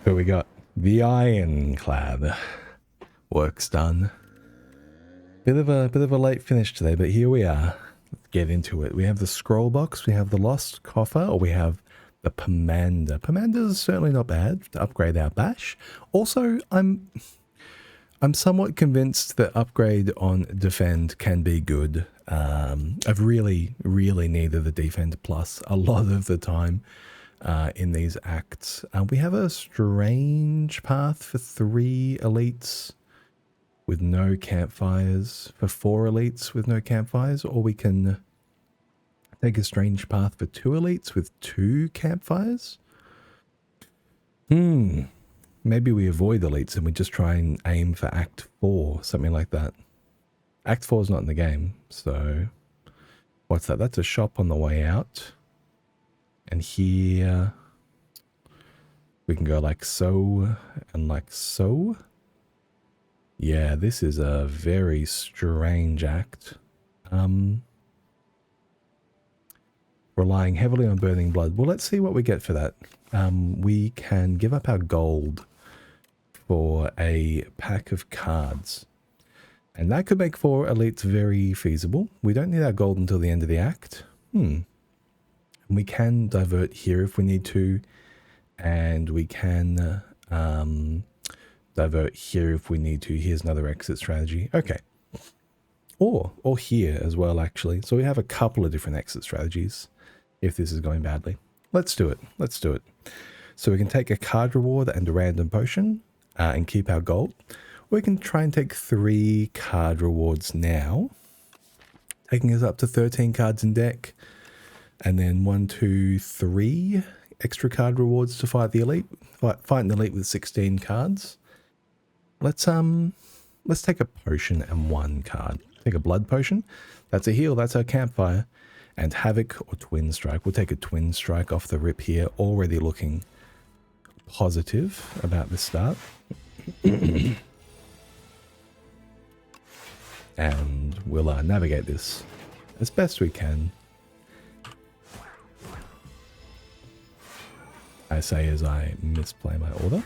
Who we got? The Ironclad. Work's done. Bit of a late finish today, but here we are. Let's get into it. We have the scroll box, we have the lost coffer, or we have the Pomander. Pomander is certainly not bad to upgrade our bash. Also, I'm somewhat convinced that upgrade on defend can be good. I've really needed the defend plus a lot of the time in these acts. We have a strange path for 3 elites with no campfires, for 4 elites with no campfires, or we can take a strange path for 2 elites with 2 campfires. Maybe we avoid elites and we just try and aim for Act 4, something like that. Act 4 is not in the game, so what's that? That's a shop on the way out. And here we can go like so and like so. Yeah, this is a very strange act. Relying heavily on burning blood. Well, let's see what we get for that. We can give up our gold for a pack of cards. And that could make 4 elites very feasible. We don't need our gold until the end of the act. We can divert here if we need to. And we can divert here if we need to. Here's another exit strategy. Okay. Or here as well, actually. So we have a couple of different exit strategies if this is going badly. Let's do it. Let's do it. So we can take a card reward and a random potion and keep our gold. We can try and take 3 card rewards now, taking us up to 13 cards in deck. And then 1, 2, 3 extra card rewards to fight the elite. Fight an elite with 16 cards. Let's take a potion and 1 card. Take a blood potion. That's a heal. That's our campfire. And Havoc or Twin Strike. We'll take a Twin Strike off the rip here. Already looking positive about this start. And we'll navigate this as best we can. I say as I misplay my order.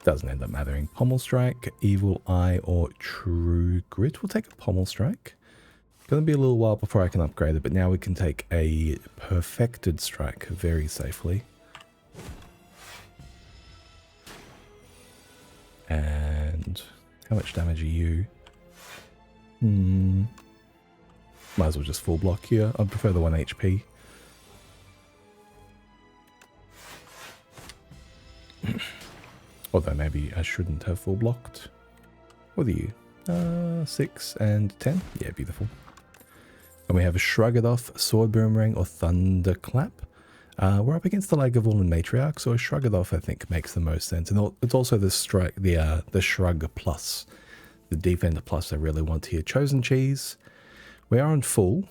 Doesn't end up mattering. Pommel Strike, Evil Eye, or True Grit. We'll take a Pommel Strike. Gonna be a little while before I can upgrade it, but now we can take a Perfected Strike very safely. And how much damage are you? Might as well just full block here. I prefer the 1 HP. Although maybe I shouldn't have full blocked. What are you? 6 and 10? Yeah, beautiful. And we have a Shrug It Off, Sword Boomerang, or Thunderclap. We're up against the Lagavulin Matriarch, so a Shrug It Off I think makes the most sense. And it's also the Shrug Plus, the Defender Plus I really want here. Chosen Cheese. We are on full.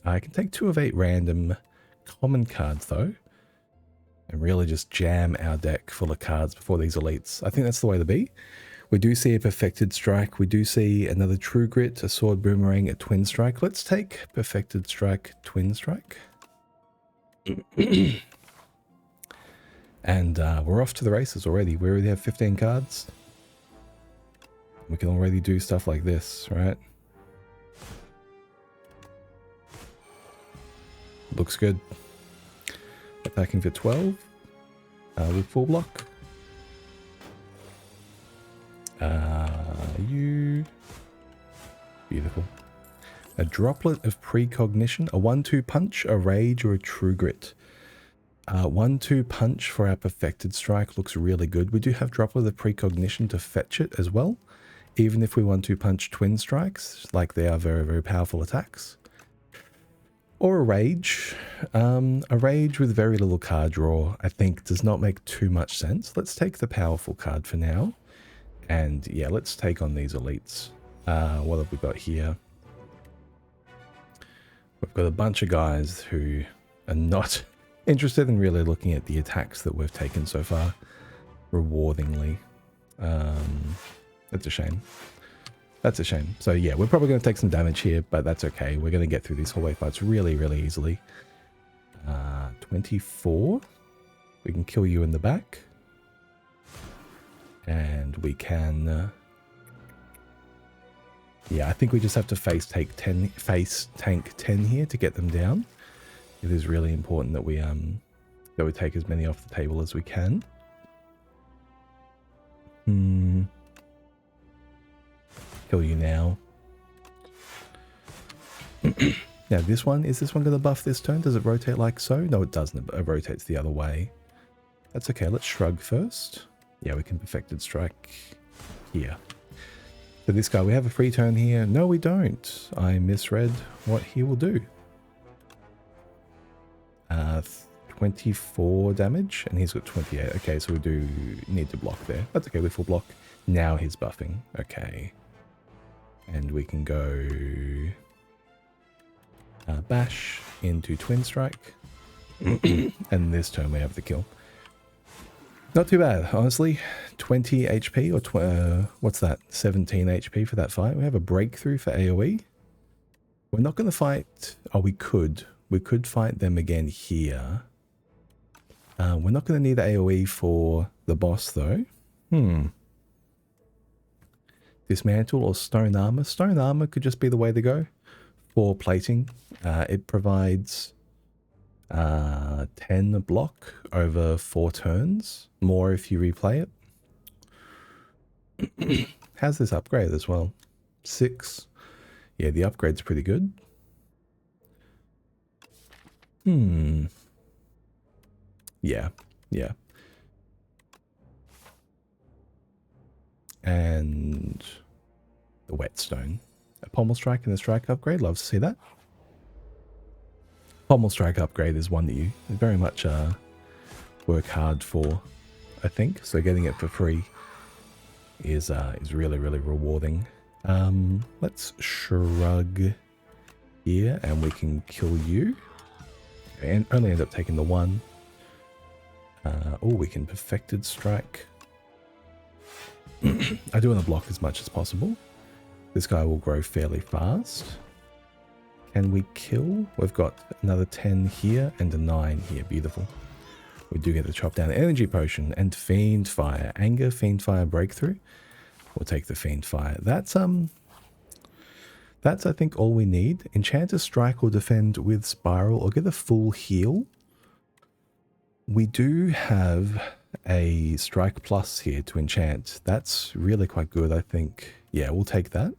I can take 2 of 8 random common cards though, and really just jam our deck full of cards before these elites. I think that's the way to be. We do see a Perfected Strike. We do see another True Grit, a Sword Boomerang, a Twin Strike. Let's take Perfected Strike, Twin Strike. And we're off to the races already. We already have 15 cards. We can already do stuff like this, right? Looks good. Attacking for 12 with full block. You beautiful. A Droplet of Precognition, a 1-2 punch, a rage, or a True Grit. 1-2 punch for our Perfected Strike looks really good. We do have Droplet of Precognition to fetch it as well, even if we 1-2 punch Twin Strikes, like they are very, very powerful attacks. Or a rage. A rage with very little card draw, I think, does not make too much sense. Let's take the powerful card for now. And yeah, let's take on these elites. What have we got here? We've got a bunch of guys who are not interested in really looking at the attacks that we've taken so far rewardingly. That's a shame. That's a shame. So yeah, we're probably going to take some damage here, but that's okay. We're going to get through these hallway fights really, really easily. 24. We can kill you in the back. And we can... yeah, I think we just have to face tank 10 here to get them down. It is really important that we take as many off the table as we can. Kill you now. Now this one, is this one going to buff this turn? Does it rotate like so? No, it doesn't. It rotates the other way. That's okay. Let's shrug first. Yeah, we can perfected strike here. So this guy, we have a free turn here. No, we don't. I misread what he will do. 24 damage, and he's got 28. Okay, so we do need to block there. That's okay, we full block. Now he's buffing. Okay. And we can go bash into twin strike. And this turn we have the kill. Not too bad, honestly. 20 HP, or what's that? 17 HP for that fight. We have a breakthrough for AoE. We're not going to fight... oh, we could. We could fight them again here. We're not going to need AoE for the boss, though. Dismantle or stone armor. Stone armor could just be the way to go for plating. It provides 10 block over 4 turns. More if you replay it. How's this upgrade as well? 6. Yeah, the upgrade's pretty good. Yeah. And the whetstone. A pommel strike and a strike upgrade. Love to see that. Pommel strike upgrade is one that you very much work hard for, I think. So getting it for free is really, really rewarding. Let's shrug here and we can kill you. And only end up taking the 1. Oh, we can perfected strike. I do want to block as much as possible. This guy will grow fairly fast. Can we kill? We've got another 10 here and a 9 here. Beautiful. We do get the chop down energy potion and fiend fire. Anger, fiend fire, breakthrough. We'll take the fiend fire. That's I think all we need. Enchant a strike or defend with spiral or get a full heal. We do have a strike plus here to enchant. That's really quite good, I think. Yeah, we'll take that.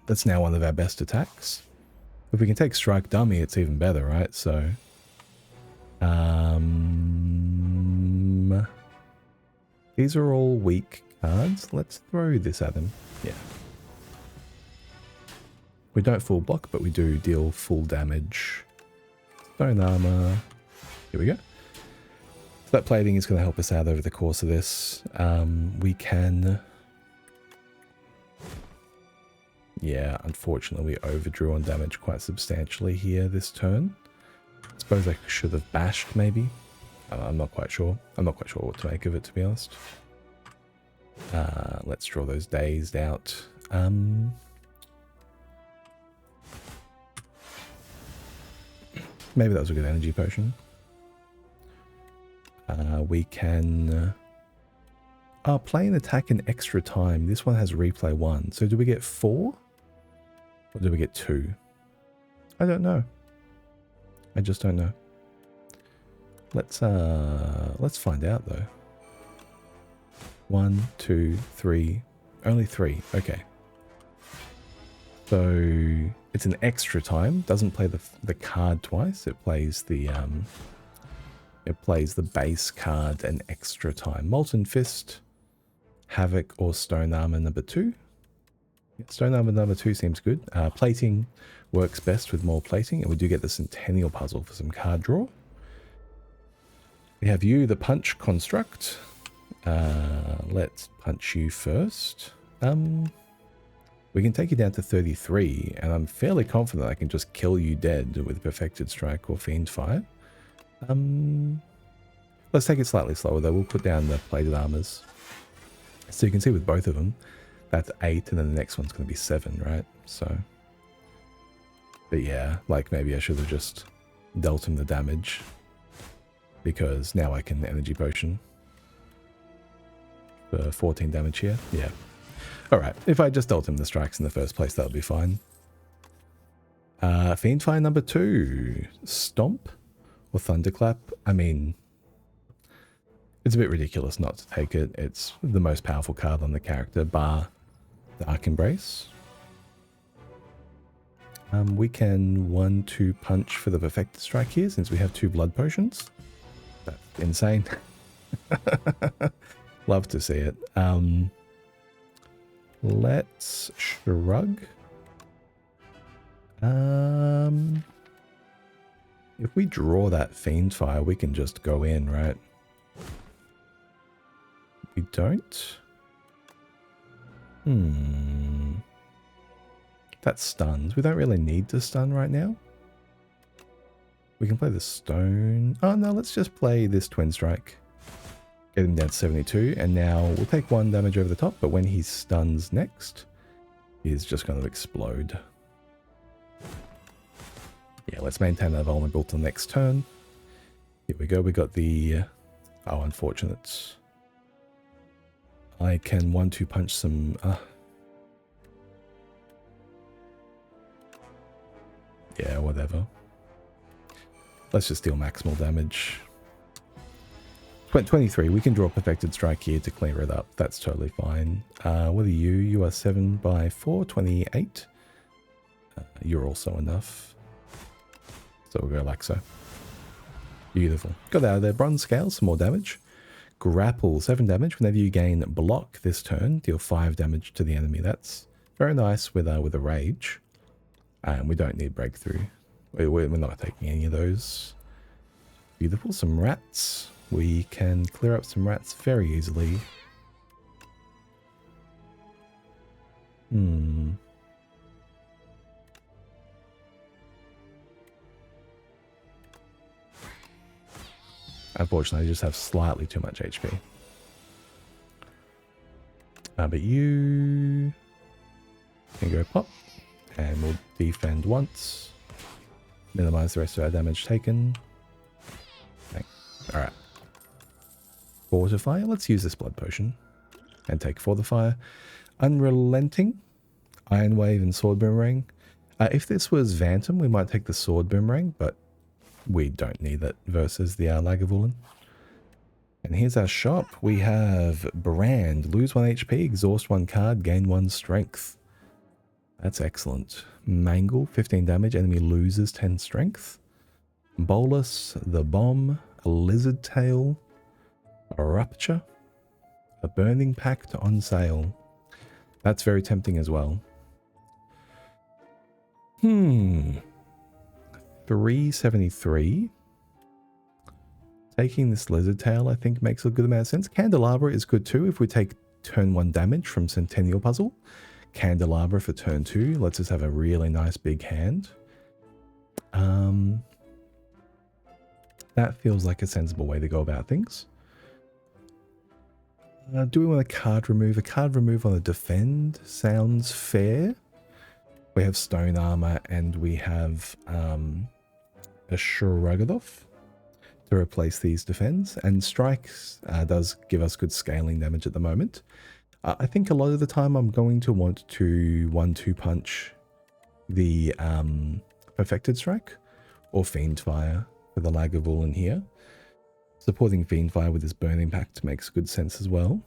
That's now one of our best attacks. If we can take strike dummy, it's even better, right? So, these are all weak cards. Let's throw this at them. Yeah. We don't full block, but we do deal full damage. Stone armor. Here we go. So that plating is going to help us out over the course of this. We can... yeah, unfortunately we overdrew on damage quite substantially here this turn. I suppose I should have bashed maybe. I'm not quite sure. I'm not quite sure what to make of it, to be honest. Let's draw those dazed out. Maybe that was a good energy potion. We can... play an attack in extra time. This one has replay 1. So do we get 4? Or do we get 2? I don't know. I just don't know. Let's find out though. 1, 2, 3. Only 3. Okay. So it's an extra time. Doesn't play the card twice. It plays the base card an extra time. Molten Fist, Havoc, or Stone Armor number 2. Stone Armor number 2 seems good. Plating works best with more plating, and we do get the Centennial Puzzle for some card draw. We have you, the Punch Construct. Let's punch you first. We can take you down to 33, and I'm fairly confident I can just kill you dead with Perfected Strike or Fiend Fire. Let's take it slightly slower though. We'll put down the plated armors. So you can see with both of them, that's 8, and then the next one's going to be 7, right? So, but yeah, like maybe I should have just dealt him the damage. because now I can energy potion for 14 damage here. Yeah. Alright, if I just dealt him the strikes in the first place, that would be fine. Fiendfire number 2. Stomp or Thunderclap? I mean, it's a bit ridiculous not to take it. It's the most powerful card on the character, bar Dark Embrace. We can 1-2 punch for the Perfected Strike here, since we have 2 blood potions. That's insane. Love to see it. Let's shrug. If we draw that Fiendfire, we can just go in, right? We don't? That stuns. We don't really need to stun right now. We can play the stone. Oh no, let's just play this Twin Strike. Get him down to 72, and now we'll take 1 damage over the top, but when he stuns next, he's just going to explode. Yeah, let's maintain that vulnerable till next turn. Here we go, we got the... oh, unfortunate. I can 1-2 punch some... yeah, whatever. Let's just deal maximal damage. 23, we can draw Perfected Strike here to clear it up. That's totally fine. What are you? You are 7 by 4, 28. You're also enough. So we'll go like so. Beautiful. Got out of there. Bronze Scale, some more damage. Grapple, 7 damage. Whenever you gain block this turn, deal 5 damage to the enemy. That's very nice with a rage. And we don't need breakthrough. We're not taking any of those. Beautiful. Some rats. We can clear up some rats very easily. Unfortunately, I just have slightly too much HP. But you can go pop. And we'll defend once. Minimize the rest of our damage taken. Thanks. Alright. Fortify. Let's use this blood potion. And take Fortify. Unrelenting. Iron Wave and Sword Boomerang. If this was Phantom, we might take the Sword Boomerang, but we don't need it versus the Lagavulin. And here's our shop. We have Brand. Lose 1 HP, exhaust 1 card, gain 1 strength. That's excellent. Mangle, 15 damage, enemy loses 10 strength. Bolus, the Bomb, a Lizard Tail, a Rupture, a Burning Pact on sale. That's very tempting as well. 373. Taking this Lizard Tail, I think, makes a good amount of sense. Candelabra is good too if we take turn 1 damage from Centennial Puzzle. Candelabra for turn 2 lets us have a really nice big hand. That feels like a sensible way to go about things. Do we want a card remove? A card remove on a defend sounds fair. We have Stone Armor and we have a Shrugadoff to replace these defends. And Strikes does give us good scaling damage at the moment. I think a lot of the time I'm going to want to 1-2 punch the Perfected Strike or Fiendfire for the Lagavulin here. Supporting Fiendfire with his Burning Pact makes good sense as well.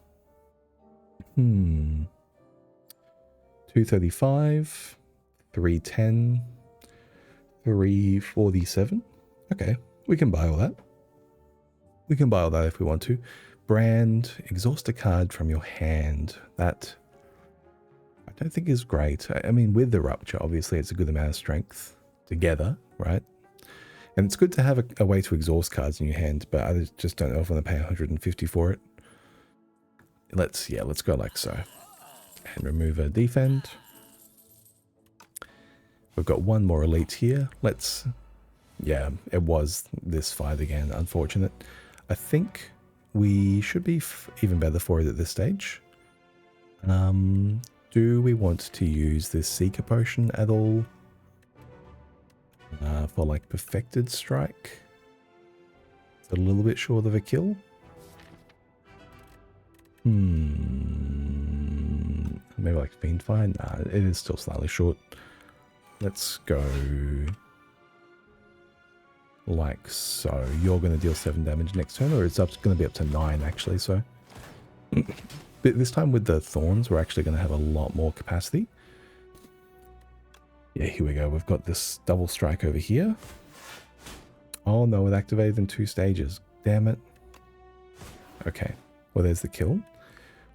235, 310, 347. Okay, we can buy all that. We can buy all that if we want to. Brand, exhaust a card from your hand. That I don't think is great. I mean, with the Rupture, obviously it's a good amount of strength together, right? And it's good to have a way to exhaust cards in your hand, but I just don't know if I want to pay 150 for it. Let's go like so. And remove a defend. We've got 1 more elite here. Yeah, it was this fight again, unfortunate. I think we should be even better for it at this stage. Do we want to use this Seeker Potion at all? For like Perfected Strike? A little bit short of a kill. Maybe like Fiendfire? Nah, it is still slightly short. Let's go like so. You're going to deal 7 damage next turn, or it's going to be up to 9 actually, so. But this time with the Thorns, we're actually going to have a lot more capacity. Yeah, here we go. We've got this double strike over here. Oh no, it activated in 2 stages. Damn it. Okay, well there's the kill.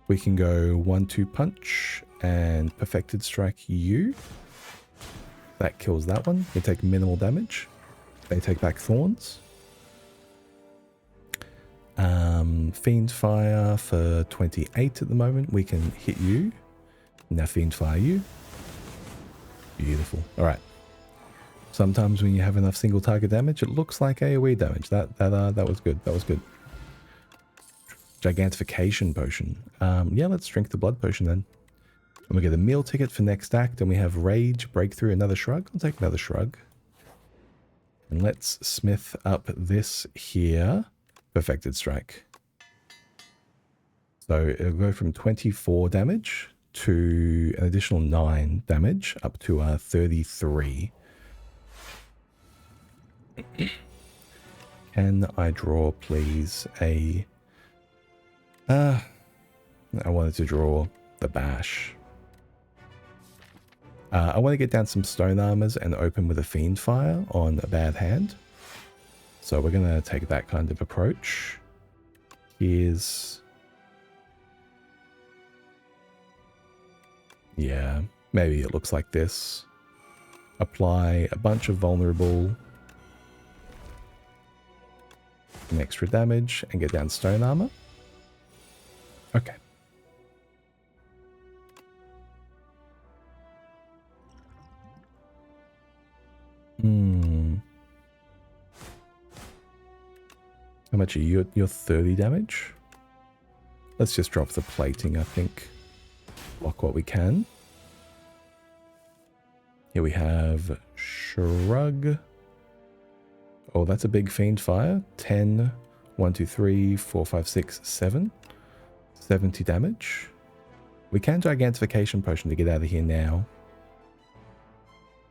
We can go 1-2 punch and perfected strike you. That kills that one. We take minimal damage. They take back Thorns. Fiendfire for 28 at the moment. We can hit you. Now Fiendfire you. Beautiful. Alright. Sometimes when you have enough single target damage, it looks like AoE damage. That was good. That was good. Gigantification potion. Yeah, let's drink the blood potion then. And we get a meal ticket for next act, and we have Rage, Breakthrough, another Shrug. I'll take another Shrug. And let's smith up this here. Perfected Strike. So it'll go from 24 damage to an additional 9 damage, up to 33. Can I draw, please, a... I wanted to draw the Bash. I want to get down some Stone Armors and open with a Fiendfire on a bad hand. So we're going to take that kind of approach. Here's... Yeah, maybe it looks like this. Apply a bunch of vulnerable... and extra damage and get down Stone Armor. Okay. How much are you? You're 30 damage? Let's just drop the plating, I think. Block what we can. Here we have Shrug. Oh, that's a big Fiendfire. 10, 1, 2, 3, 4, 5, 6, 7. 70 damage. We can Gigantification Potion to get out of here now.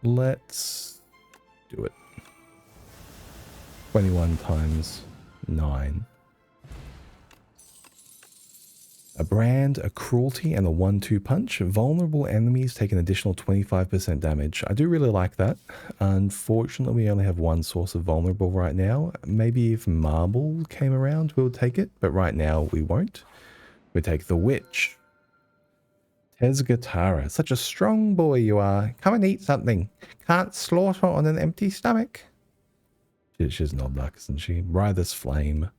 Let's do it. 21 times 9. A Brand, a Cruelty, and a 1-2 punch. Vulnerable enemies take an additional 25% damage. I do really like that. Unfortunately, we only have one source of vulnerable right now. Maybe if Marble came around, we'll take it, but right now we won't. We take the Witch. Tezgatara, such a strong boy you are. Come and eat something. Can't slaughter on an empty stomach. She's not duck, isn't she? Writher's Flame.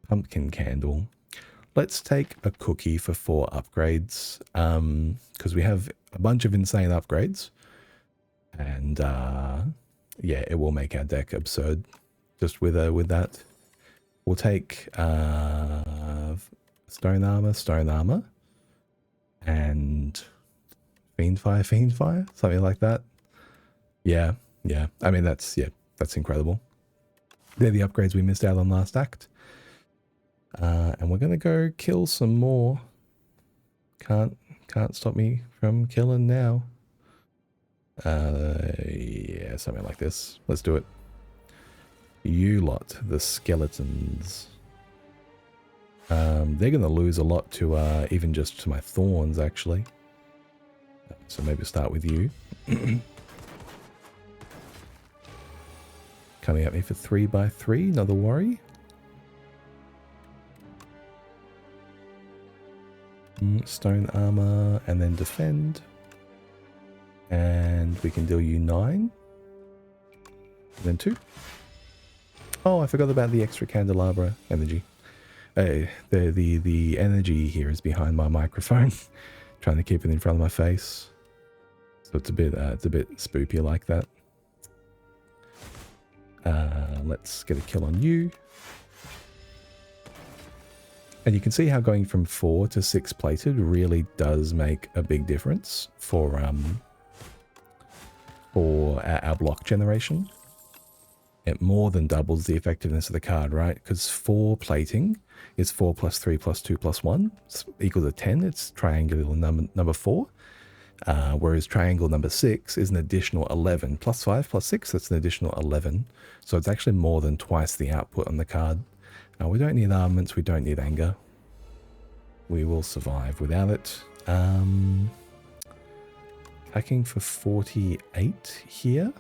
Pumpkin Candle. Let's take a cookie for 4 upgrades. Because we have a bunch of insane upgrades. And yeah, it will make our deck absurd. Just with that. We'll take Stone Armor. And Fiendfire, something like that. Yeah. I mean, that's incredible. They're the upgrades we missed out on last act. And we're going to go kill some more. Can't stop me from killing now. Yeah, something like this. Let's do it. You lot, the skeletons. They're going to lose a lot to even just to my Thorns, actually. So maybe start with you. Coming at me for 3x3, another worry. Stone Armor, and then Defend. And we can deal you 9. And then 2. Oh, I forgot about the extra Candelabra energy. The energy here is behind my microphone. Trying to keep it in front of my face. So it's a bit spoopy like that. Let's get a kill on you. And you can see how going from 4 to 6 plated really does make a big difference for our block generation. it more than doubles the effectiveness of the card, right? Because 4 plating is 4 plus 3 plus 2 plus 1 equals a 10. It's triangular number 4. Whereas triangle number 6 is an additional 11. Plus 5 plus 6, that's an additional 11. So it's actually more than twice the output on the card. We don't need armaments, we don't need anger. We will survive without it. Attacking for 48 here.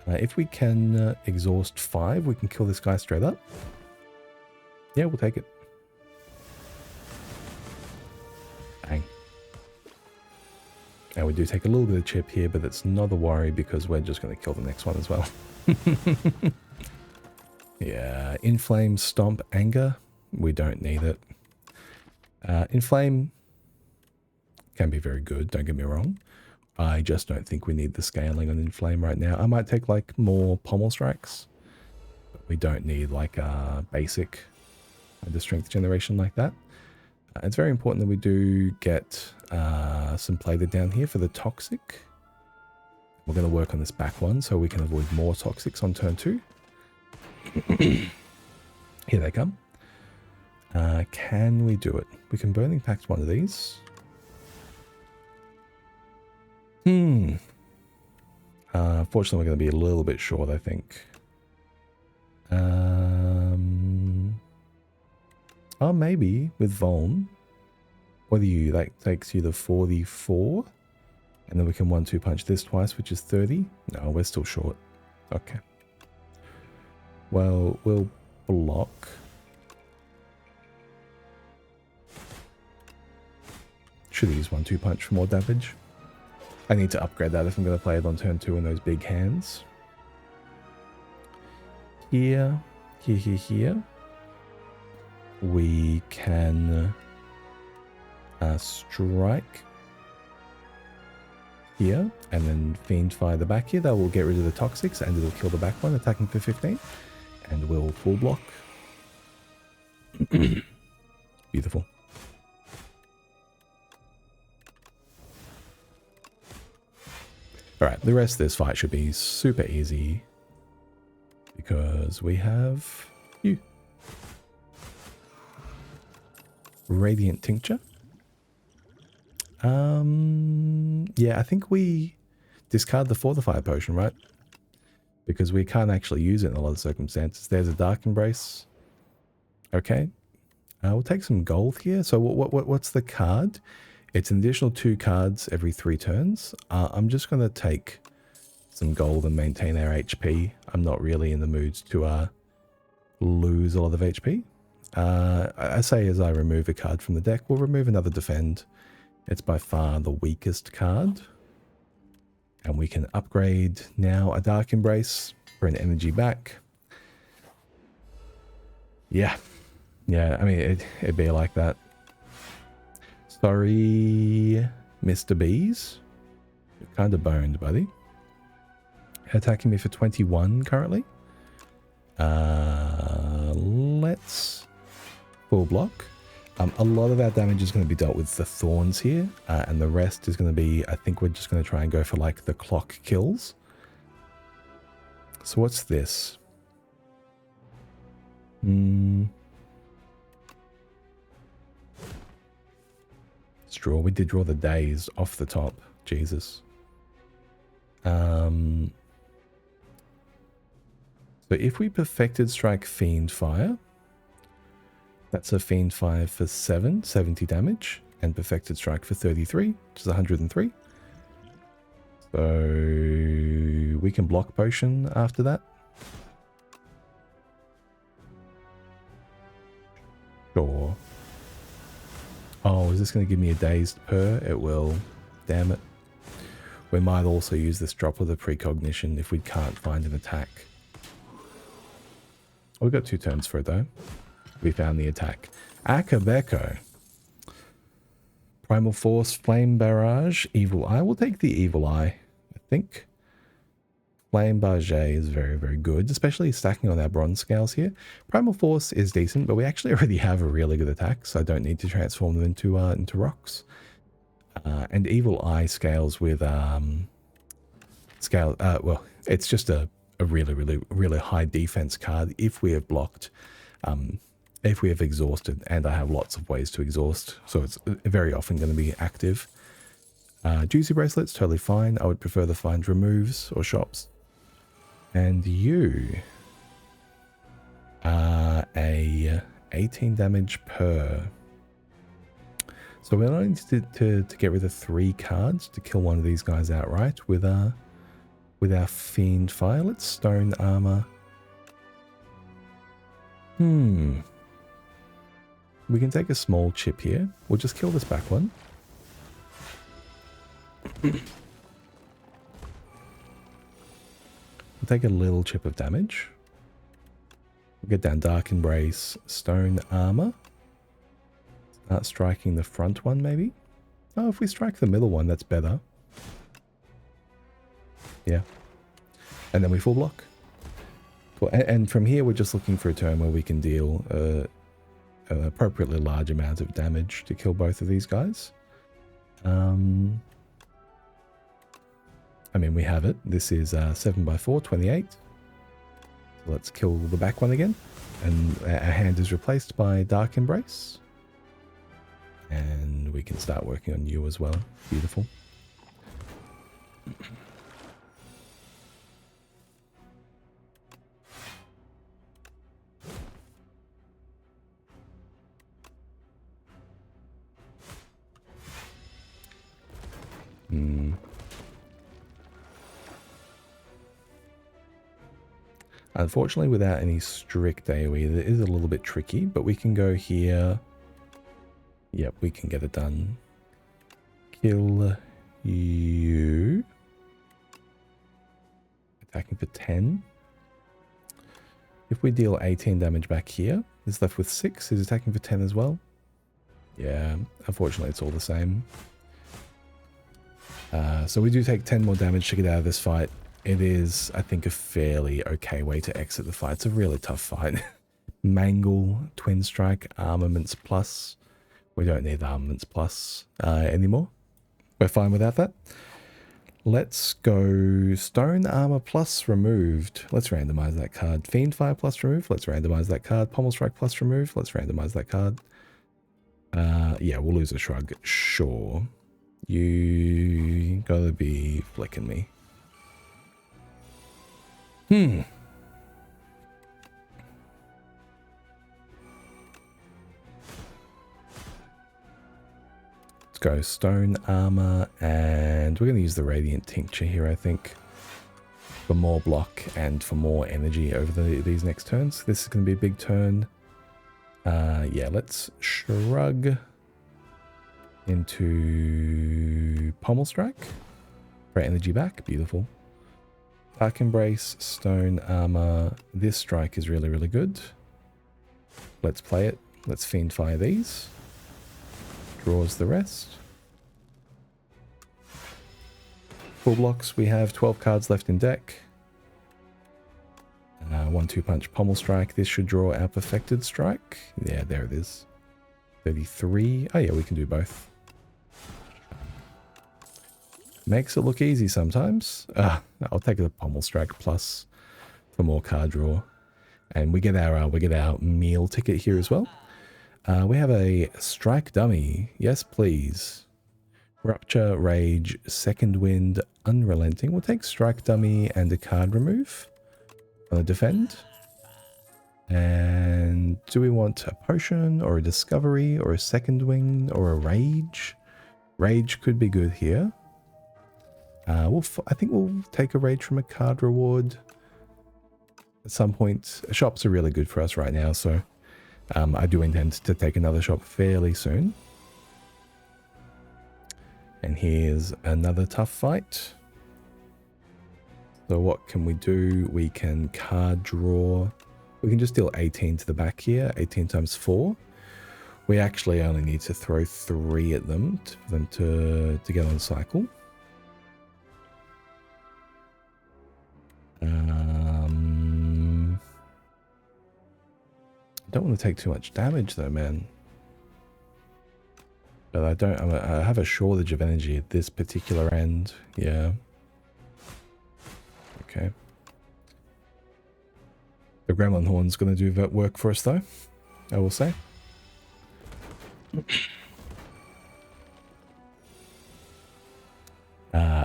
If we can exhaust 5, we can kill this guy straight up. Yeah, we'll take it. Bang. Now we do take a little bit of chip here, but it's not a worry because we're just going to kill the next one as well. Yeah, Inflame, Stomp, Anger. We don't need it. Inflame can be very good, don't get me wrong. I just don't think we need the scaling on Inflame right now. I might take like more Pommel Strikes. But we don't need like a basic under strength generation like that. It's very important that we do get some plated down here for the Toxic. We're going to work on this back one so we can avoid more Toxics on turn 2. Here they come. Can we do it? We can Burning Pact one of these. Fortunately, we're going to be a little bit short, I think. Oh, maybe with Vuln. What do you, that takes you to 44. And then we can 1-2 punch this twice, which is 30. No, we're still short. Okay. Well, we'll block. Should use 1-2 punch for more damage. I need to upgrade that if I'm going to play it on turn 2 in those big hands. Here. We can strike here and then Fiend Fire the back here. That will get rid of the Toxics and it'll kill the back one, attacking for 15. And we'll full block. Beautiful. Alright, the rest of this fight should be super easy because we have you. Radiant Tincture. Yeah, I think we discard the Fortify Potion, right? Because we can't actually use it in a lot of circumstances. There's a Dark Embrace. Okay. We'll take some gold here. So what's the card? It's an additional 2 cards every 3 turns. I'm just going to take some gold and maintain our HP. I'm not really in the mood to lose a lot of HP. I say as I remove a card from the deck, we'll remove another Defend. It's by far the weakest card. And we can upgrade now a Dark Embrace for an energy back. Yeah. Yeah, I mean, it'd be like that. Sorry, Mr. Bees. You're kind of boned, buddy. Attacking me for 21 currently. Let's full block. A lot of our damage is going to be dealt with the Thorns here. And the rest is going to be, I think we're just going to try and go for like the clock kills. So what's this? Straw. We did draw the days off the top. Jesus. So if we Perfected Strike Fiend Fire, that's a Fiend Fire for 70 damage, and Perfected Strike for 33, which is 103. So we can block Potion after that. Sure. Oh, is this going to give me a dazed per? It will. Damn it. We might also use this drop with a precognition if we can't find an attack. We've got 2 turns for it though. We found the attack. Akabeko. Primal Force, Flame Barrage, Evil Eye. We'll take the Evil Eye, I think. Flame Barrage is very, very good, especially stacking on our bronze scales here. Primal Force is decent, but we actually already have a really good attack, so I don't need to transform them into rocks. And Evil Eye scales with well, it's just a a really, really, really high defense card if we have blocked, if we have exhausted, and I have lots of ways to exhaust, so it's very often going to be active. Juicy bracelets, totally fine. I would prefer the find removes or shops. And you are a 18 damage per. So we're only to get rid of 3 cards to kill one of these guys outright with our Fiend Fire. Let's Stone Armor. We can take a small chip here. We'll just kill this back one. We'll take a little chip of damage. We'll get down Dark Embrace, Stone Armor. Start striking the front one, maybe? Oh, if we strike the middle one, that's better. Yeah. And then we full block. Cool. And from here, we're just looking for a turn where we can deal an appropriately large amount of damage to kill both of these guys. I mean, we have it. This is 7x4, 28. So let's kill the back one again. And our hand is replaced by Dark Embrace. And we can start working on you as well. Beautiful. Unfortunately, without any strict AoE, it is a little bit tricky, but we can go here. Yep, we can get it done. Kill you. Attacking for 10. If we deal 18 damage back here, he's left with 6. He's attacking for 10 as well. Yeah, unfortunately, it's all the same. So we do take 10 more damage to get out of this fight. It is, I think, a fairly okay way to exit the fight. It's a really tough fight. Mangle, Twin Strike, Armaments Plus. We don't need Armaments Plus anymore. We're fine without that. Let's go Stone Armor Plus removed. Let's randomize that card. Fiend Fire Plus removed. Let's randomize that card. Pommel Strike Plus removed. Let's randomize that card. Yeah, we'll lose a shrug. Sure. You gotta be flicking me. Let's go Stone Armor, and we're going to use the Radiant Tincture here, I think, for more block and for more energy over these next turns. This is going to be a big turn. Yeah, let's shrug into Pommel Strike for energy back. Beautiful. Dark Embrace, Stone Armor. This strike is really, really good. Let's play it. Let's Fiend Fire these. Draws the rest. Full blocks. We have 12 cards left in deck. 1-2 punch Pommel Strike. This should draw our Perfected Strike. Yeah, there it is. 33. Oh yeah, we can do both. Makes it look easy sometimes. I'll take the Pommel Strike Plus for more card draw. And we get our meal ticket here as well. We have a Strike Dummy. Yes, please. Rupture, Rage, Second Wind, Unrelenting. We'll take Strike Dummy and a card remove. Defend. And do we want a Potion or a Discovery or a Second Wind or a Rage? Rage could be good here. I think we'll take a Rage from a card reward at some point. Shops are really good for us right now, so I do intend to take another shop fairly soon. And here's another tough fight. So what can we do? We can card draw. We can just deal 18 to the back here. 18 times 4. We actually only need to throw 3 at them for them to get on cycle. I don't want to take too much damage though, man. But I have a shortage of energy at this particular end. Yeah. Okay. The Gremlin Horn's going to do that work for us, though, I will say.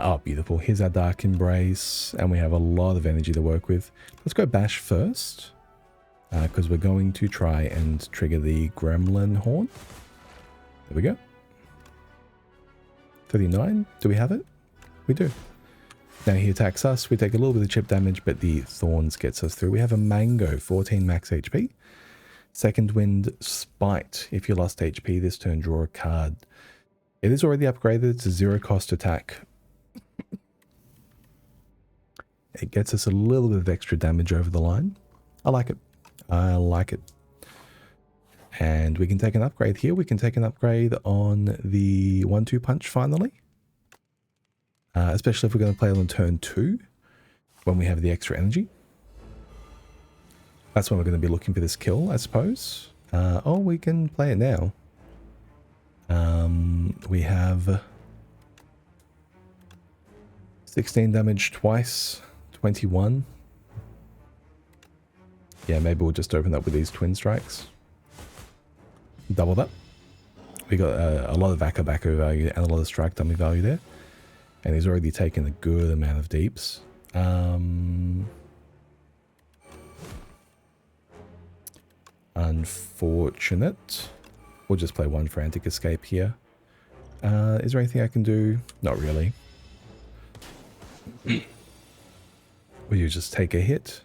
Oh, beautiful. Here's our Dark Embrace, and we have a lot of energy to work with. Let's go Bash first, because we're going to try and trigger the Gremlin Horn. There we go. 39. Do we have it? We do. Now he attacks us. We take a little bit of chip damage, but the Thorns gets us through. We have a Mango, 14 max HP. Second Wind, Spite. If you lost HP this turn, draw a card. It is already upgraded. It's a 0 cost attack. It gets us a little bit of extra damage over the line. I like it. I like it. And we can take an upgrade here. We can take an upgrade on the 1-2 punch finally. Especially if we're going to play it on turn 2 when we have the extra energy. That's when we're going to be looking for this kill, I suppose. Oh, we can play it now. We have 16 damage twice, 21. Yeah, maybe we'll just open up with these twin strikes. Double that. We got a lot of Akabako value and a lot of strike dummy value there. And he's already taken a good amount of deeps. Unfortunate. We'll just play one Frantic Escape here. Is there anything I can do? Not really. Will you just take a hit?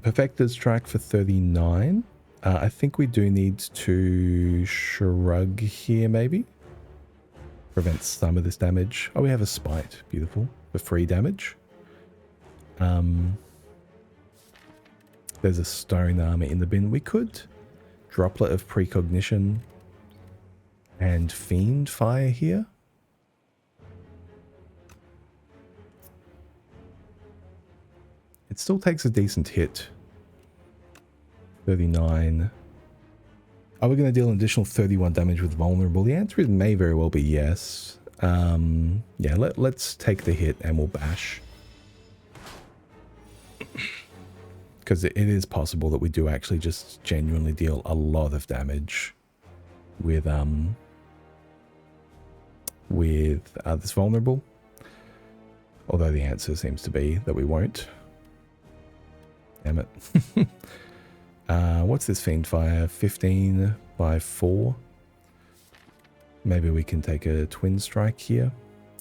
Perfected Strike for 39. I think we do need to shrug here, maybe. Prevent some of this damage. Oh, we have a Spite. Beautiful. For free damage. There's a Stone Armor in the bin. We could Droplet of Precognition and Fiend Fire here. It still takes a decent hit. 39. Are we going to deal an additional 31 damage with Vulnerable? The answer is may very well be yes. Yeah, let's take the hit and we'll bash. Because it is possible that we do actually just genuinely deal a lot of damage with this Vulnerable. Although the answer seems to be that we won't. Damn it. What's this Fiend Fire? 15 by 4. Maybe we can take a Twin Strike here.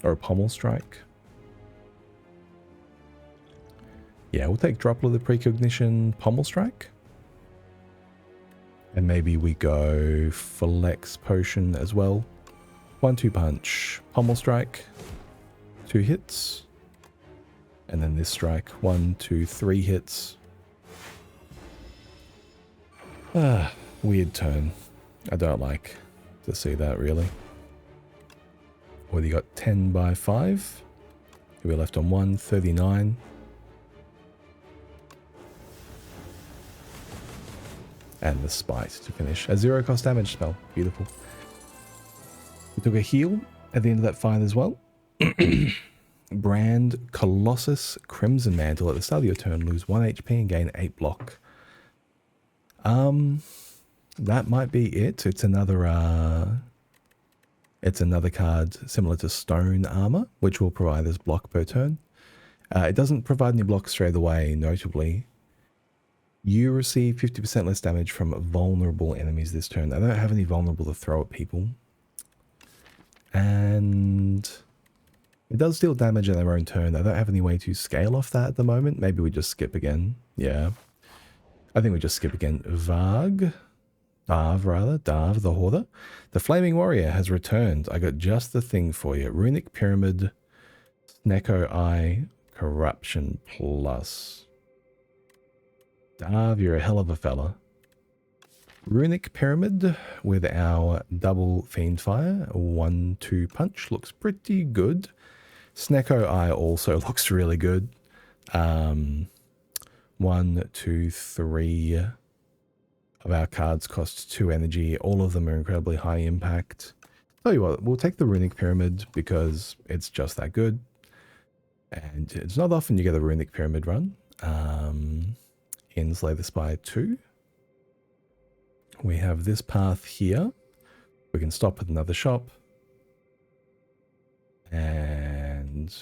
Or a Pommel Strike. Yeah, we'll take Droplet of Precognition, Pommel Strike. And maybe we go Flex Potion as well. 1-2 punch, Pommel Strike. 2 hits. And then this strike. 1, 2, 3 hits. Weird turn. I don't like to see that, really. What do you got? 10 by 5. We're left on 1, 39. And the Spite to finish. A 0 cost damage spell. Beautiful. We took a heal at the end of that fight as well. Brand Colossus Crimson Mantle. At the start of your turn, lose 1 HP and gain 8 block. That might be it. It's another card similar to Stone Armor, which will provide us block per turn. It doesn't provide any block straight away, notably. You receive 50% less damage from vulnerable enemies this turn. I don't have any vulnerable to throw at people. And it does deal damage in their own turn. I don't have any way to scale off that at the moment. Maybe we just skip again. Yeah. I think we just skip again. Darv, the Hoarder. The Flaming Warrior has returned. I got just the thing for you. Runic Pyramid, Neko Eye, Corruption Plus. Darv, you're a hell of a fella. Runic Pyramid with our double Fiend Fire. 1-2 punch. Looks pretty good. Sneko Eye also looks really good. 1, 2, 3 of our cards cost 2 energy. All of them are incredibly high impact. Tell you what, we'll take the Runic Pyramid because it's just that good. And it's not often you get a Runic Pyramid run. in Slay the Spire 2. We have this path here. We can stop at another shop and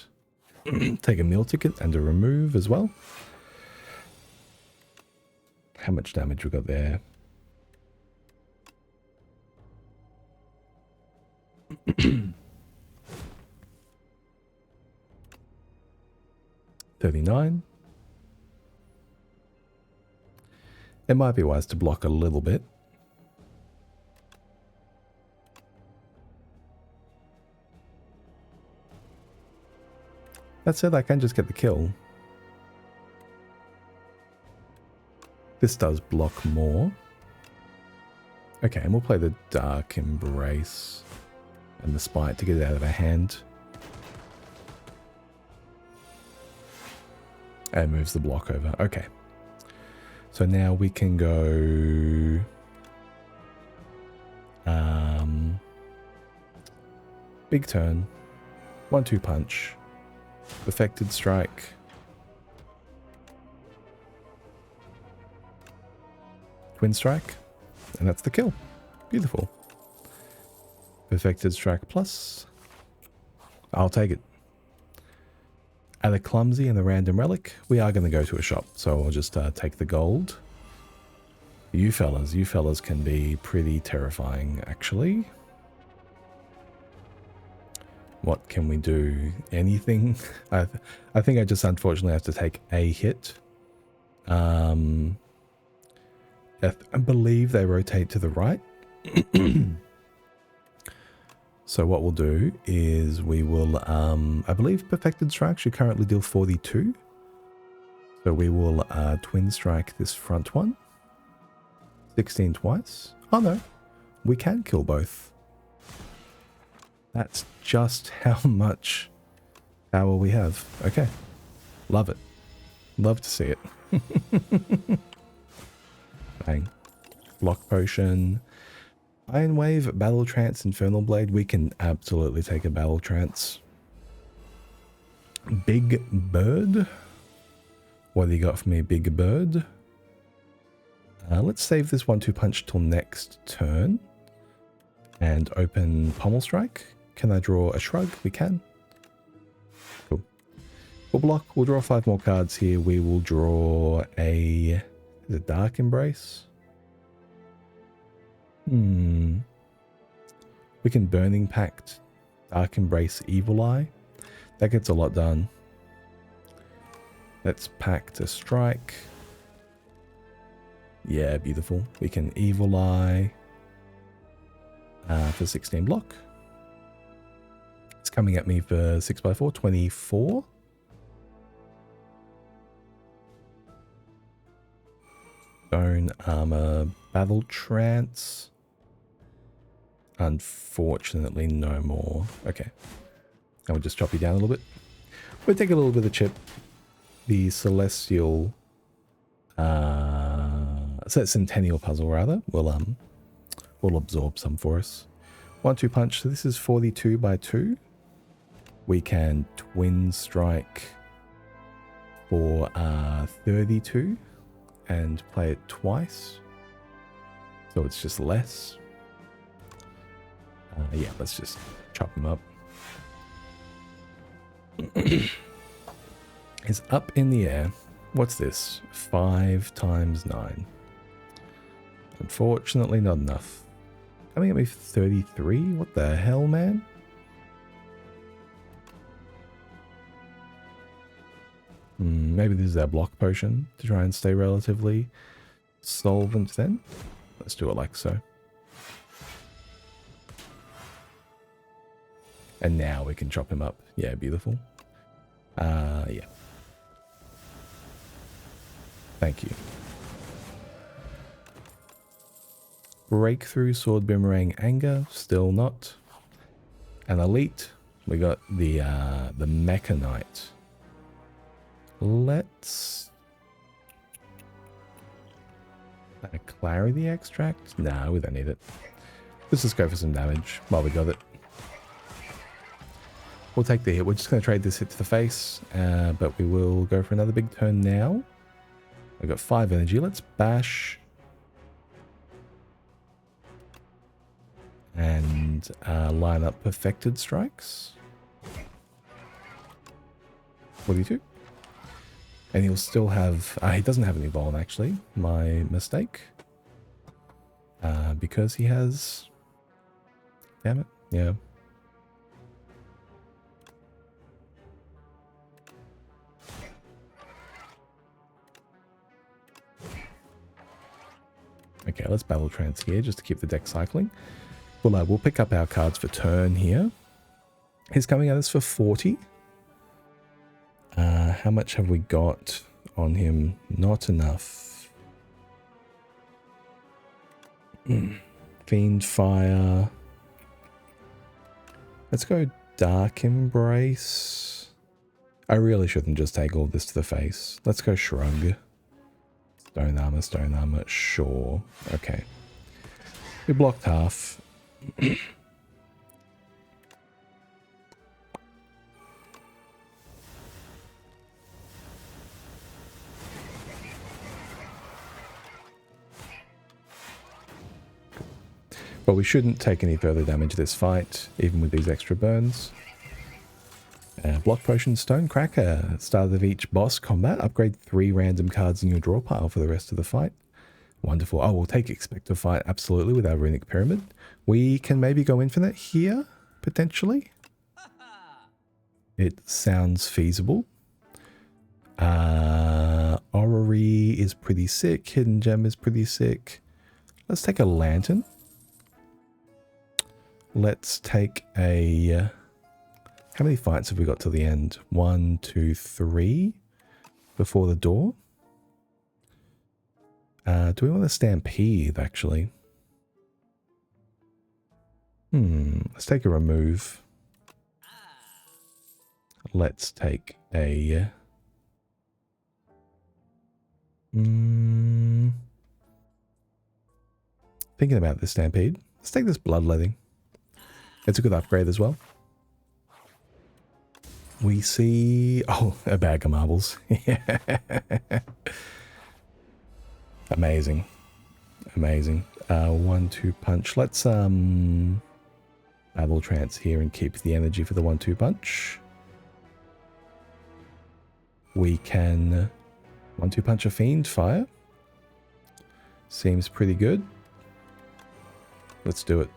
take a meal ticket and a remove as well. How much damage we got there? $39. It might be wise to block a little bit. That said, I can just get the kill. This does block more. Okay, and we'll play the Dark Embrace and the Spite to get it out of our hand. And moves the block over. Okay. So now we can go... big turn. 1-2 punch. Perfected strike. Twin strike. And that's the kill. Beautiful. Perfected strike plus. I'll take it. At a clumsy and a random relic, we are going to go to a shop. So I'll just take the gold. You fellas can be pretty terrifying, actually. What can we do? Anything? I think I just unfortunately have to take a hit. I believe they rotate to the right. So what we'll do is we will, I believe Perfected Strike should currently deal 42. So we will twin strike this front one. 16 twice. Oh no, we can kill both. That's just how much power we have. Okay. Love it. Love to see it. Bang. Block potion. Iron Wave, Battle Trance, Infernal Blade. We can absolutely take a Battle Trance. Big Bird. What do you got for me, Big Bird? Let's save this 1-2 punch till next turn. And open Pommel Strike. Can I draw a Shrug? We can. Cool. We'll block. We'll draw 5 more cards here. We will draw a Dark Embrace. We can Burning Pact, Dark Embrace, Evil Eye. That gets a lot done. Let's Pact a Strike. Yeah, beautiful. We can Evil Eye for 16 block. It's coming at me for 6x4, 24. Stone Armor, Battle Trance. Unfortunately, no more. Okay. And we'll just chop you down a little bit. We'll take a little bit of chip. The Celestial... Centennial Puzzle, rather. We'll absorb some for us. 1-2 punch. So this is 42 by 2. We can twin strike for 32 and play it twice. So it's just less. Yeah, let's just chop him up. It's up in the air. What's this? 5 times 9. Unfortunately, not enough. Coming at me for 33? What the hell, man? Maybe this is our block potion to try and stay relatively solvent then. Let's do it like so. And now we can chop him up. Yeah, beautiful. Yeah. Thank you. Breakthrough, Sword, Boomerang, Anger. Still not. And Elite. We got the Mecha Knight. Let's... a Clarity Extract? Nah, we don't need it. Let's just go for some damage while we got it. We'll take the hit. We're just going to trade this hit to the face, but we will go for another big turn now. I've got 5 energy. Let's bash. And line up perfected strikes. 42. And he'll still have... he doesn't have any Evolve, actually. My mistake. Because he has... Damn it. Yeah. Okay, let's Battle Trance here just to keep the deck cycling. Well, we'll pick up our cards for turn here. He's coming at us for 40. How much have we got on him? Not enough. Fiend Fire. Let's go Dark Embrace. I really shouldn't just take all this to the face. Let's go Shrug. Stone Armor, sure. Okay. We blocked half. But we shouldn't take any further damage this fight, even with these extra burns. Block Potion, Stonecracker. Start of each boss combat. Upgrade 3 random cards in your draw pile for the rest of the fight. Wonderful. Oh, we'll take Expect to Fight, absolutely, with our Runic Pyramid. We can maybe go Infinite here, potentially. It sounds feasible. Orrery is pretty sick. Hidden Gem is pretty sick. Let's take a Lantern. Let's take a... how many fights have we got till the end? 1, 2, 3 before the door. Do we want to Stampede, actually? Let's take a Remove. Let's take a... thinking about this Stampede. Let's take this Bloodletting. It's a good upgrade as well. We see... oh, a bag of marbles. Amazing. Amazing. 1-2 punch. Let's Battle Trance here and keep the energy for the 1-2 punch. We can 1-2 punch a Fiend Fire. Seems pretty good. Let's do it.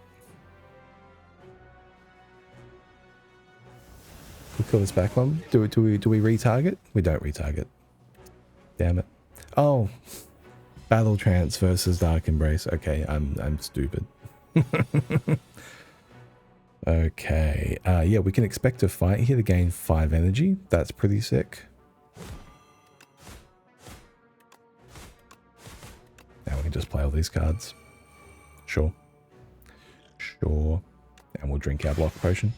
We'll kill this back one. Do we retarget? We don't retarget. Damn it. Oh, Battle Trance versus Dark Embrace. Okay, I'm stupid. Okay. Yeah, we can expect a fight here to gain 5 energy. That's pretty sick. Now we can just play all these cards. Sure. Sure. And we'll drink our Block Potion.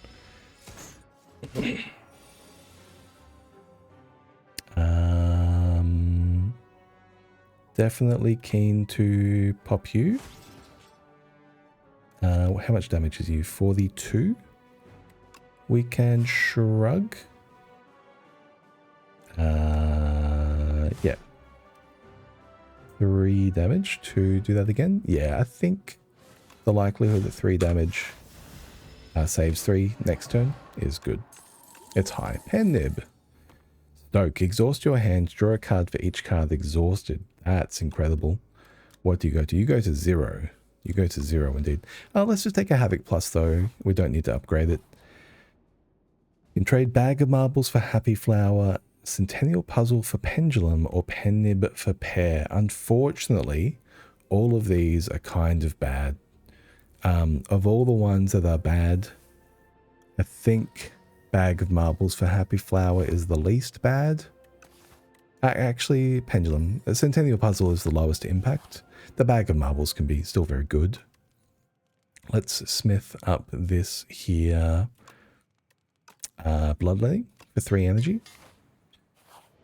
Definitely keen to pop you. How much damage is you? 42? We can Shrug. Yeah. 3 damage to do that again. Yeah, I think the likelihood that 3 damage saves 3 next turn is good. It's high. Pen Nib. Stoke. Exhaust your hand. Draw a card for each card exhausted. That's incredible. What do you go to? You go to 0. You go to 0 indeed. Let's just take a Havoc Plus though. We don't need to upgrade it. You can trade Bag of Marbles for Happy Flower, Centennial Puzzle for Pendulum, or Pen Nib for Pair. Unfortunately, all of these are kind of bad. Of all the ones that are bad, I think Bag of Marbles for Happy Flower is the least bad. Actually, Pendulum. The Centennial Puzzle is the lowest impact. The Bag of Marbles can be still very good. Let's smith up this here. Bloodletting for 3 energy.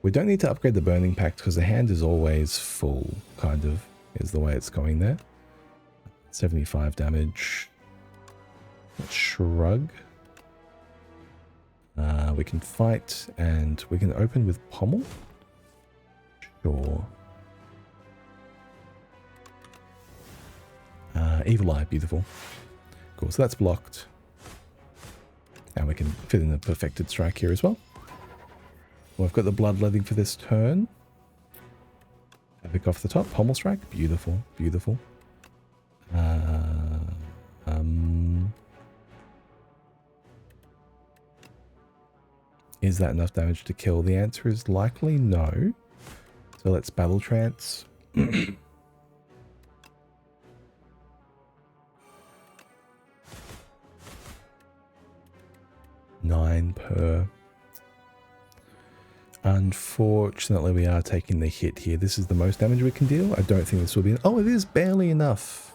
We don't need to upgrade the Burning Pact because the hand is always full, kind of, is the way it's going there. 75 damage. Let's Shrug. We can fight and we can open with Pommel. Sure. Evil Eye, beautiful. Cool, so that's blocked. And we can fit in a Perfected Strike here as well. We've got the Bloodletting for this turn. Epic off the top, Pommel Strike, beautiful, beautiful. Is that enough damage to kill? The answer is likely no. So let's Battle Trance. 9 per. Unfortunately, we are taking the hit here. This is the most damage we can deal. I don't think this will be... Oh, it is barely enough.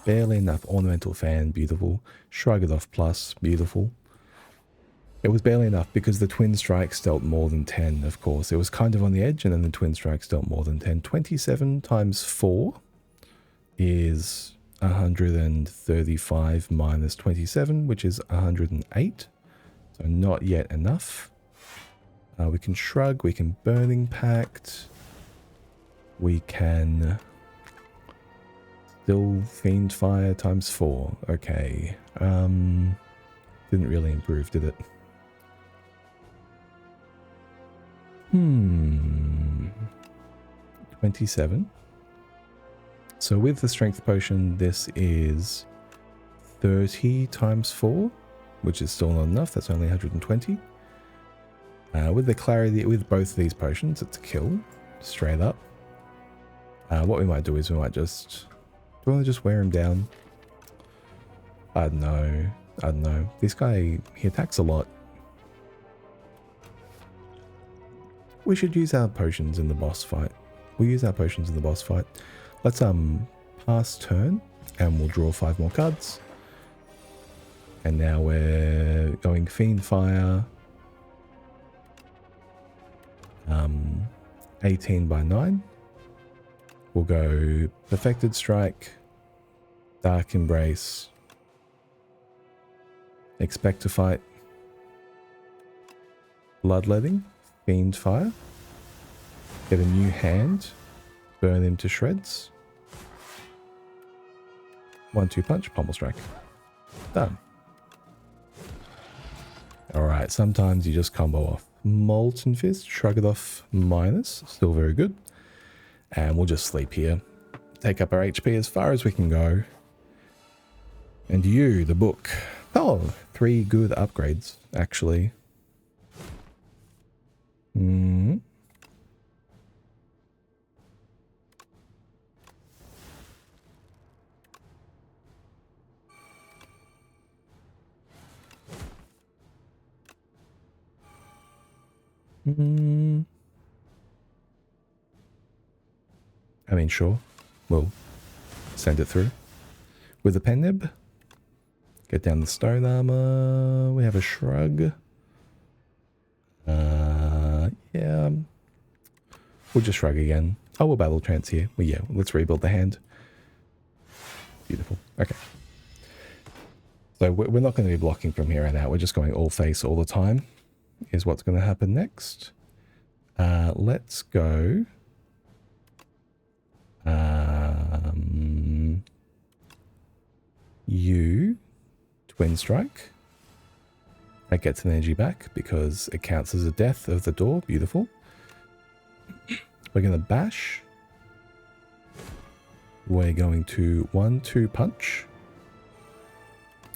Barely enough. Ornamental Fan, beautiful. Shrug it off plus, beautiful. It was barely enough because the Twin Strikes dealt more than 10, of course. It was kind of on the edge, and then the Twin Strikes dealt more than 10. 27 times 4 is 135 minus 27, which is 108. So not yet enough. We can Shrug, we can Burning Pact. We can still Fiend Fire times 4. Okay. Didn't really improve, did it? 27. So with the Strength Potion, this is 30 times 4, which is still not enough. That's only 120. With the Clarity, with both of these potions, it's a kill, straight up. What we might do is we might just... Do we want to just wear him down? I don't know. I don't know. This guy, he attacks a lot. We should use our potions in the boss fight. We'll use our potions in the boss fight. Let's pass turn, and we'll draw 5 more cards. And now we're going Fiend Fire. 18 by 9. We'll go Perfected Strike, Dark Embrace, Expect to Fight, Bloodletting, Fiend Fire, get a new hand, burn him to shreds, 1-2 punch, Pommel Strike. Done. Alright, sometimes you just combo off. Molten Fist, Shrug it off minus, still very good. And we'll just sleep here. Take up our HP as far as we can go. And you, the book. Oh, 3 good upgrades, actually. I mean, sure. We'll send it through. With the pen nib. Get down the stone armor. We have a shrug. Yeah. We'll just shrug again. Oh, we'll battle trance here. Well, yeah, let's rebuild the hand. Beautiful. Okay. So we're not going to be blocking from here on out. We're just going all face all the time. Is what's going to happen next. Let's go. You Twin Strike. That gets an energy back because it counts as a death of the door. Beautiful. We're going to bash. We're going to 1-2 punch.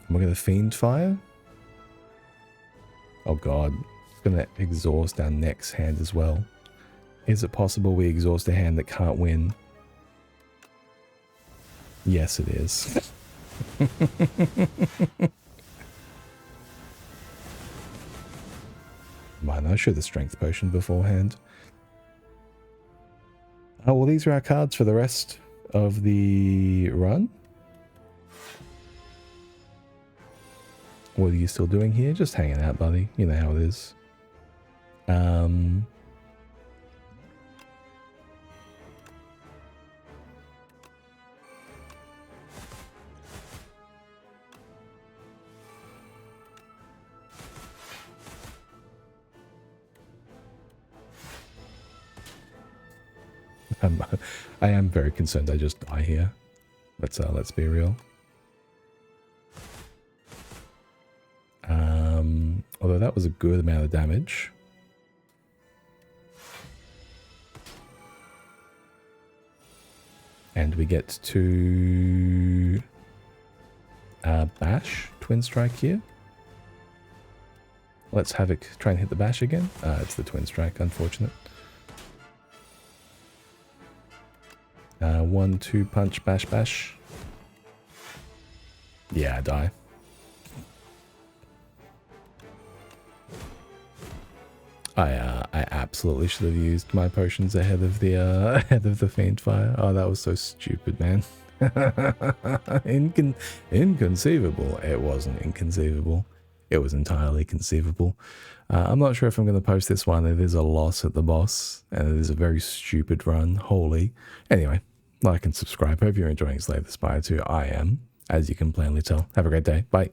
And we're going to Fiend Fire. Oh god. It's going to exhaust our next hand as well. Is it possible we exhaust a hand that can't win? Yes, it is. Mine, I should have Strength Potion beforehand. Oh, well, these are our cards for the rest of the run. What are you still doing here? Just hanging out, buddy. You know how it is. I am very concerned I just die here. Let's be real. Although that was a good amount of damage. And we get to bash, twin strike here. Let's Havoc try and hit the bash again. It's the twin strike, unfortunate. 1-2 punch, bash, bash. Yeah, I die. I absolutely should have used my potions ahead of the faint fire. Oh, that was so stupid, man. Inconceivable. It wasn't inconceivable. It was entirely conceivable. I'm not sure if I'm going to post this one. It is a loss at the boss, and it is a very stupid run. Holy. Anyway, like and subscribe. Hope you're enjoying Slay the Spire 2. I am, as you can plainly tell. Have a great day. Bye.